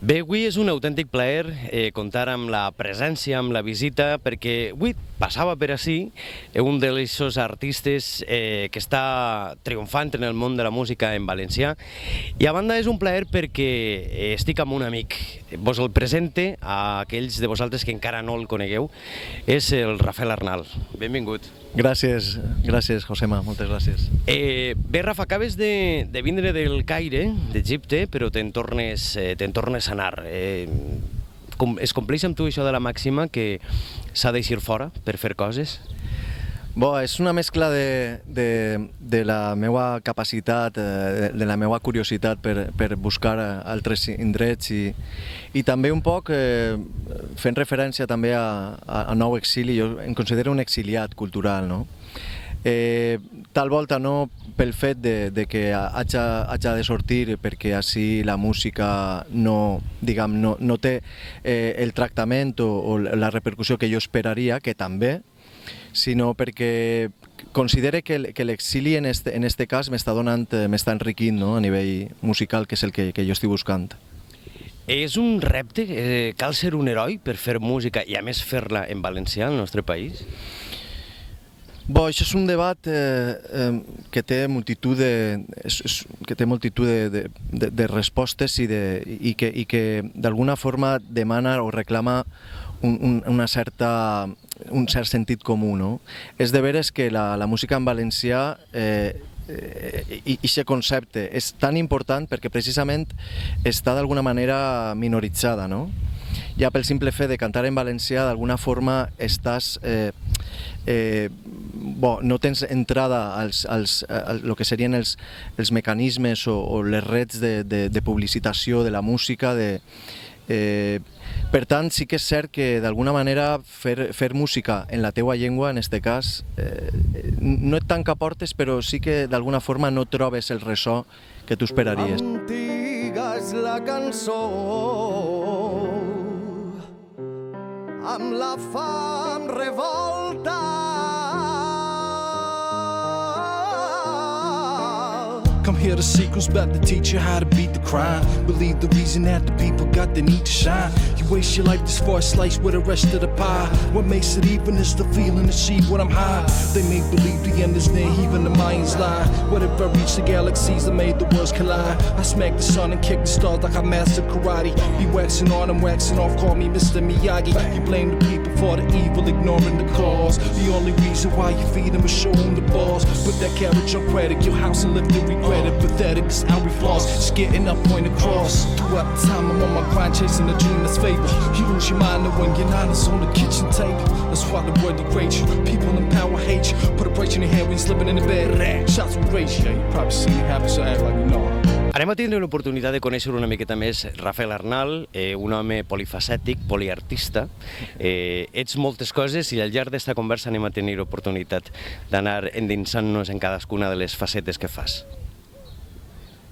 Bé, avui és un autèntic plaer comptar amb la presència, amb la visita, perquè avui passava per ací un dels artistes que està triomfant en el món de la música en valencià, i a banda és un plaer perquè estic amb un amic. Vos el presente a aquells de vosaltres que encara no el conegueu. És el Rafael Arnal. Benvingut. Gràcies, Josema, moltes gràcies. Bé, Rafa, acabes de vindre del Caire, d'Egipte, però te'n tornes a anar. Es compleix amb tu això de la màxima que s'ha d'eixir fora per fer coses? És una mescla de la meva capacitat, de la meva curiositat per buscar altres indrets i també un poc fent referència també a nou exili. Jo em considero un exiliat cultural, no? Tal volta no pel fet de que haig de sortir perquè així la música no té el tractament o la repercussió que jo esperaria, que també, sinó perquè considere que l'exili en este cas m'està enriquint, no? A nivell musical, que és el que jo estic buscant. És un repte? Cal ser un heroi per fer música i a més fer-la en valencià al nostre país? Això és un debat que té multitud de respostes i que d'alguna forma demana o reclama un cert sentit comú, no? És de veres que la música en valencià i aquest concepte és tan important perquè precisament està d'alguna manera minoritzada, no? Ja pel simple fet de cantar en valencià d'alguna forma estàs no tens entrada als lo que serien els mecanismes o les rets de publicitació de la música. Per tant, sí que és cert que d'alguna manera fer música en la teua llengua, en aquest cas, no et tanca portes, però sí que d'alguna forma no trobes el ressò que tu esperaries. Antiga és la cançó amb la fam revolta. Come here, the secret's about to teach you how to beat the crime. Believe the reason that the people got the need to shine. You waste your life just for a slice with the rest of the pie. What makes it even is the feeling to see what I'm high. They make believe the end is near, even the Mayans lie. What if I reach the galaxies that made the worlds collide? I smack the sun and kick the stars like I mastered karate. Be waxing on and waxing off, call me Mr. Miyagi. You blame the people for the evil, ignoring the cause. The only reason why you feed them is show them the balls. Put that carriage on credit, your house and live the regret. Pathetic is how we floss, just getting up point across. Throughout the time I'm on my grind chasing a dream that's fable. You lose your mind when your nine is on the kitchen table. That's why the world degrades you. People in power hate you. Put a price in your hand when you're slipping in the bed. Shots will raise you. You probably see it happen, so act like you know. Anem a tindre l'oportunitat de conèixer una miqueta més Rafael Arnal, un home polifacètic, poliartista. Ets moltes coses i al llarg d'esta conversa anem a tenir l'oportunitat d'anar endinsant-nos en cadascuna de les facetes que fas.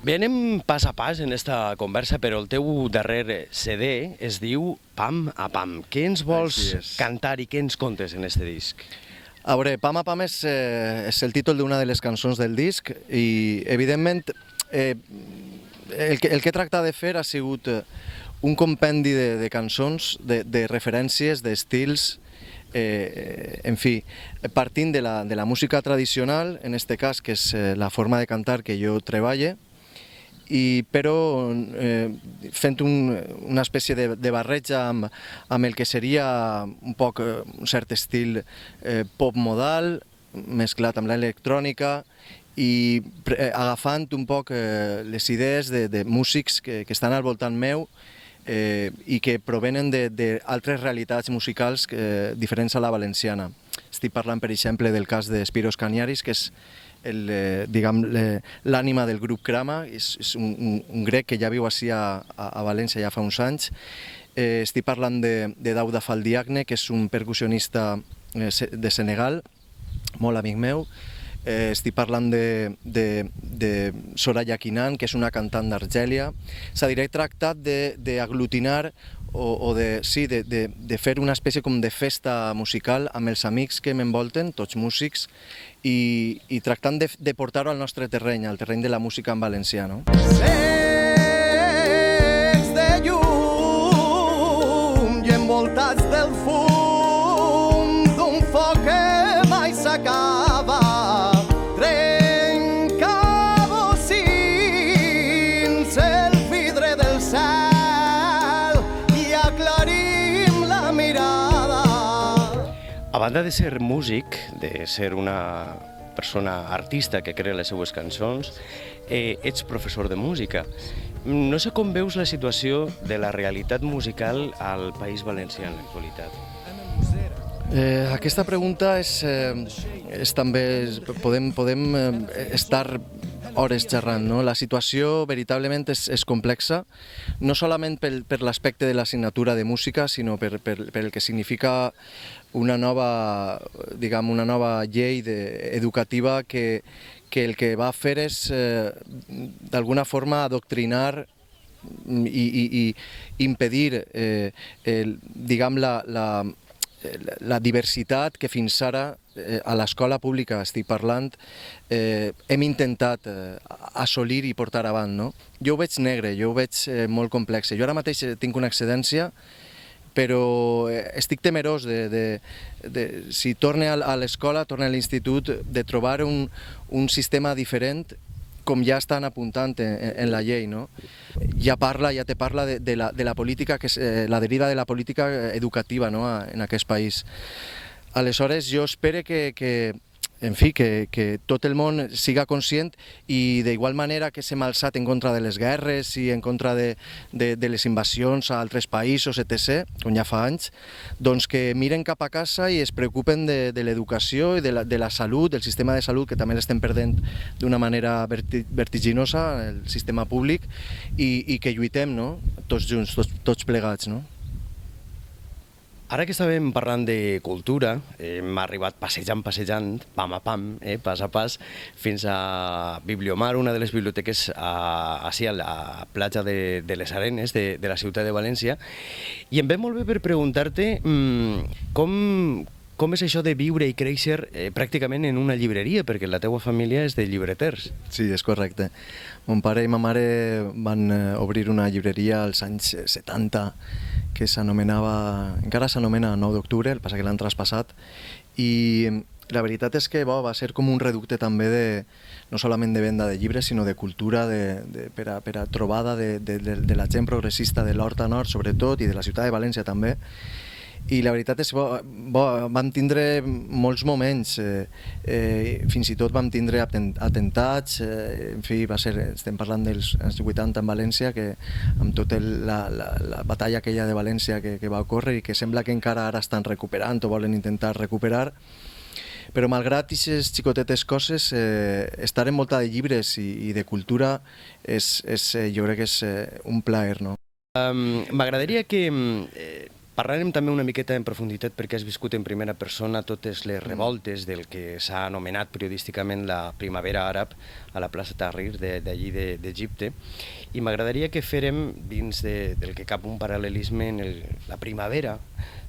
Bé, anem pas a pas en esta conversa, però el teu darrer CD es diu Pam a Pam. Què ens vols cantar i què ens contes en este disc? A veure, Pam a Pam és el títol d'una de les cançons del disc i, evidentment, el que tracta de fer ha sigut un compendi de cançons, de referències, d'estils, en fi, partint de la música tradicional, en aquest cas, que és la forma de cantar que jo treballe, però fent una espècie de barreja amb el que seria un poc un cert estil pop modal, mesclat amb l'electrònica i agafant un poc les idees de músics que estan al voltant meu i que provenen d'altres realitats musicals diferents a la valenciana. Estic parlant, per exemple, del cas de Spiros Caniaris, que és l'ànima del grup Krama, és un grec que ja viu ací a València ja fa uns anys. Estic parlant de Dauda Faldiagne, que és un percussionista de Senegal, molt amic meu. Estic parlant de Soraya Kinan, que és una cantant d'Argèlia. És a dir, he tractat d'aglutinar o de fer una espècie com de festa musical amb els amics que m'envolten, tots músics, i tractant de portar-ho al nostre terreny, al terreny de la música en valencià, no? Sents de llum envoltats del fum d'un foc que mai s'acaba. Trenca bocins el vidre del cel i aclarim la mirada. A banda de ser músic, de ser una persona artista que crea les seues cançons, ets professor de música. No sé com veus la situació de la realitat musical al País Valencià en l'actualitat. Aquesta pregunta és també... Podem estar hores xerrant, no? La situació veritablement és complexa, no solament per l'aspecte de l'assignatura de música, sinó per el que significa una nova llei educativa que el que va fer és, d'alguna forma, adoctrinar i impedir, la diversitat que fins ara a l'escola pública, estic parlant, hem intentat assolir i portar avant, no? Jo ho veig negre, jo ho veig molt complex. Jo ara mateix tinc una excedència, però estic temerós si torne a l'escola, torne a l'institut, de trobar un sistema diferent, com ja estan apuntant en la llei, no? Ja te parla de la política, que és la deriva de la política educativa, no?, en aquest país. Aleshores, jo espero que tot el món siga conscient i d'igual manera que s'hem alçat en contra de les guerres i en contra de les invasions a altres països, etc., com ja fa anys, doncs que miren cap a casa i es preocupen de l'educació i de la salut, del sistema de salut, que també l'estem perdent d'una manera vertiginosa, el sistema públic, i que lluitem, no?, tots junts, tots plegats, no? Ara que estàvem parlant de cultura, hem arribat passejant, pam a pam, pas a pas, fins a Bibliomar, una de les biblioteques ací a la platja de les Arenes de la ciutat de València, i em ve molt bé per preguntar-te com és això de viure i créixer pràcticament en una llibreria, perquè la teua família és de llibreters. Sí, és correcte. Mon pare i ma mare van obrir una llibreria als anys 70, que encara s'anomena 9 d'octubre, el que passa que l'han traspassat, i la veritat és que va ser com un reducte també no solament de venda de llibres, sinó de cultura per a trobada de la gent progressista de l'Horta Nord, sobretot, i de la ciutat de València també. I la veritat és que vam tindre molts moments, fins i tot vam tindre atemptats, en fi, estem parlant dels anys 80 en València, amb tota la batalla aquella de València que va ocórrer i que sembla que encara ara estan recuperant o volen intentar recuperar. Però malgrat aquestes xicotetes coses, estar envoltat de llibres i de cultura jo crec que és un plaer, no? M'agradaria que parlarem també una miqueta en profunditat, perquè has viscut en primera persona totes les revoltes del que s'ha anomenat periodísticament la primavera àrab a la plaça Tahrir d'allí d'Egipte, i m'agradaria que férem dins del que cap un paral·lelisme en la primavera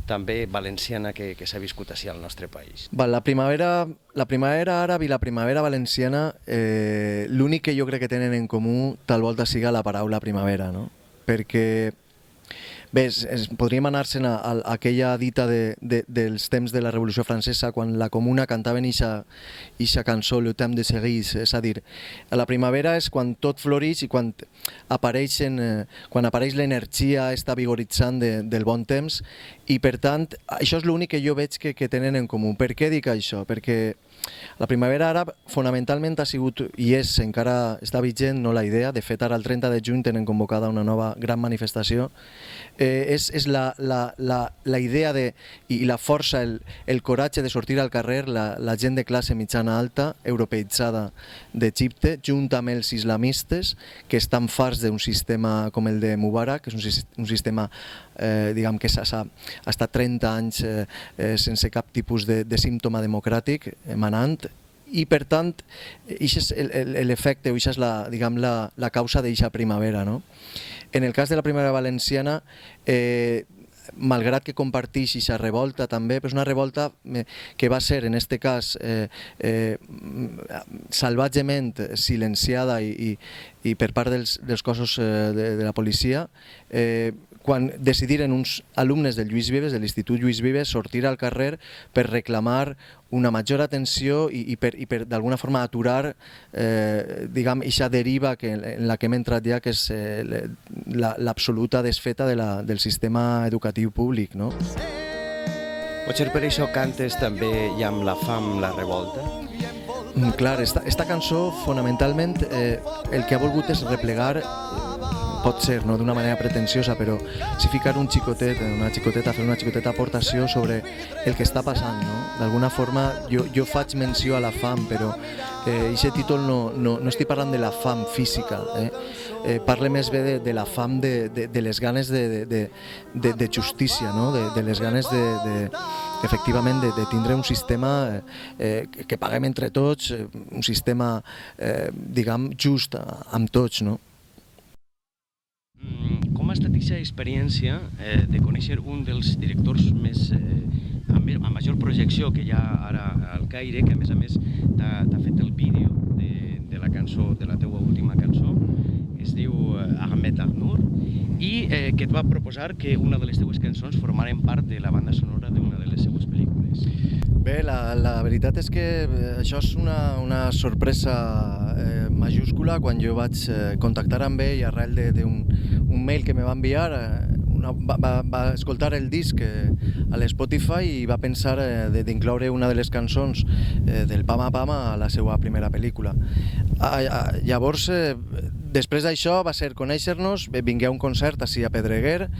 també valenciana que s'ha viscut així al nostre país. La primavera àrab i la primavera valenciana, l'únic que jo crec que tenen en comú tal volta siga la paraula primavera, no? Perquè bé, podríem anar-se'n a aquella dita dels temps de la Revolució Francesa, quan la Comuna cantaven eixa cançó, Le temps de cerise, és a dir, la primavera és quan tot floreix i quan apareix l'energia esta vigoritzant del bon temps, i per tant, això és l'únic que jo veig que tenen en comú. Per què dic això? Perquè la primavera àrab fonamentalment ha sigut, i encara està vigent, no la idea, de fet ara el 30 de juny tenen convocada una nova gran manifestació, és la idea i la força, el coratge de sortir al carrer, la gent de classe mitjana alta, europeïtzada d'Egipte, junt amb els islamistes, que estan farts d'un sistema com el de Mubarak, que és un sistema diguem que ha estat 30 anys sense cap tipus de símptoma democràtic emanant, i per tant, això és l'efecte, o això és la causa d'aquesta primavera, no? En el cas de la primavera valenciana, malgrat que comparteix aquesta revolta també, però és una revolta que va ser, en aquest cas, salvatgement silenciada i per part dels cossos de la policia, quan decidiren uns alumnes del Lluís Vives, de l'Institut Lluís Vives, sortir al carrer per reclamar una major atenció i per d'alguna forma aturar diguem, eixa deriva en la que hem entrat ja, que és l'absoluta desfeta del sistema educatiu públic, no? Potser per això cantes també i amb la fam, la revolta? Clar, esta cançó fonamentalment el que ha volgut és replegar, pot ser no d'una manera pretensiosa, però si ficar una xicoteta, fer una xicoteta aportació sobre el que està passant, no? D'alguna forma jo faig menció a la fam, però aquest títol no estic parlant de la fam física, parle més bé de la fam de les ganes de justícia, no? De les ganes efectivament de tindre un sistema que paguem entre tots, un sistema diguem just amb tots, no? Com ha estat aquesta experiència de conèixer un dels directors amb major projecció que hi ha ara al Caire, que a més t'ha fet el vídeo de la cançó, de la teua última cançó, que es diu Ahmed Agnur, i que et va proposar que una de les teues cançons formaren part de la banda sonora d'una de les seues pel·lícules? Bé, la veritat és que això és una sorpresa majúscula. Quan jo vaig contactar amb ell arrel d'un mail que me va enviar, va escoltar el disc a l'Spotify i va pensar d'incloure una de les cançons del Pama Pama a la seva primera pel·lícula. Llavors, després d'això va ser conèixer-nos, vingué a un concert ací a Pedreguer,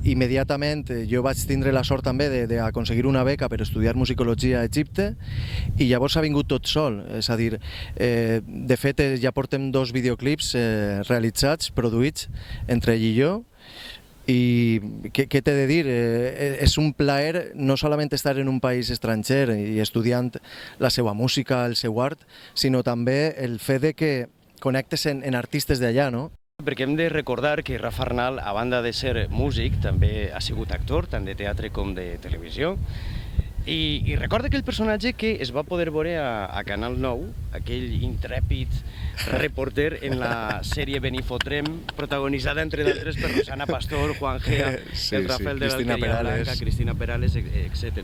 immediatament jo vaig tindre la sort també d'aconseguir una beca per estudiar musicologia a Egipte i llavors ha vingut tot sol, és a dir, de fet ja portem 2 videoclips realitzats, produïts entre ell i jo. I què t'he de dir? És un plaer no solament estar en un país estranger i estudiant la seva música, el seu art, sinó també el fet de que connectes en artistes d'allà, no? Perquè hem de recordar que Rafa Arnal, a banda de ser músic, també ha sigut actor, tant de teatre com de televisió. I recorda aquell personatge que es va poder veure a Canal 9, aquell intrèpid reporter en la sèrie Benifotrem, protagonitzada entre d'altres per Rosana Pastor, Juan Gea, el Rafael de l'Alqueria Blanca, Cristina Perales, etc.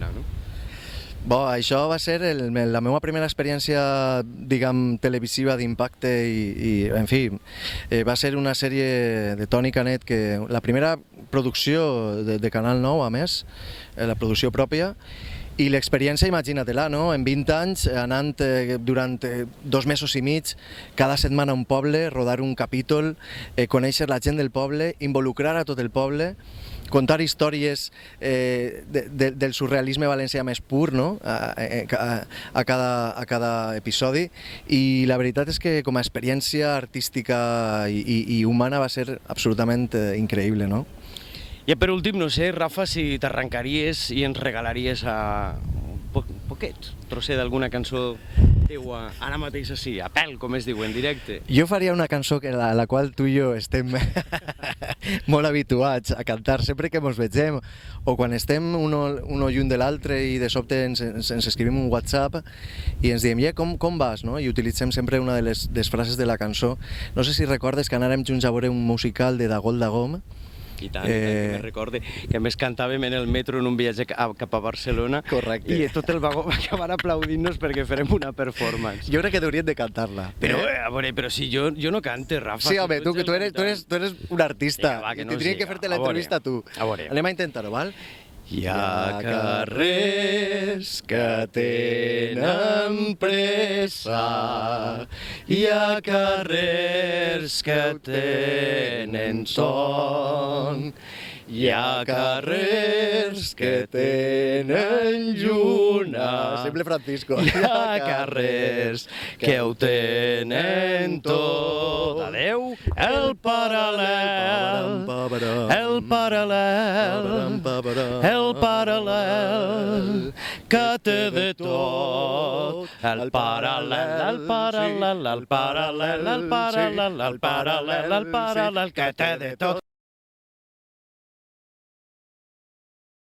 Bo, això va ser la meva primera experiència, diguem, televisiva d'impacte i, en fi, va ser una sèrie de Toni Canet, que la primera producció de Canal 9, a més, la producció pròpia, i l'experiència, imagina-te-la, no? En 20 anys, anant durant 2 mesos i mig, cada setmana a un poble, rodar un capítol, conèixer la gent del poble, involucrar a tot el poble, contar històries del surrealisme valencià més pur, no? a cada episodi, i la veritat és que com a experiència artística i humana va ser absolutament increïble, no? I per últim, no sé, Rafa, si t'arrencaries i ens regalaries un poquet, trosser d'alguna cançó teua, ara mateix així, a pèl, com es diu, en directe. Jo faria una cançó a la qual tu i jo estem molt habituats a cantar sempre que ens vegem, o quan estem uno lluny de l'altre i de sobte ens escrivim un WhatsApp i ens diem, com vas? No? I utilitzem sempre una de les frases de la cançó. No sé si recordes que anàrem junts a veure un musical de Dagol Dagom. I tant, que me recorde, que a més cantàvem en el metro en un viatge cap a Barcelona. Correcte. I tot el vagó va acabar aplaudint-nos perquè farem una performance. Jo crec que hauríem de cantar-la. Però, a veure, però si jo no cante, Rafa. Sí, home, tu eres un artista. Vinga, va, que no tindria que fer-te l'entrevista tu. A veure. Anem a intentar-ho, val? Hi ha carrers que tenen pressa, hi ha carrers que tenen son, hi ha carrers que tenen lluna, Sempre Francisco. hi ha carrers que ho tenen tot. Adeu, el paral·lel, el paral·lel, el paral·lel, que té de tot. El paral·lel, el paral·lel, el paral·lel, el paral·lel, el paral·lel, el paral·lel, que té de tot.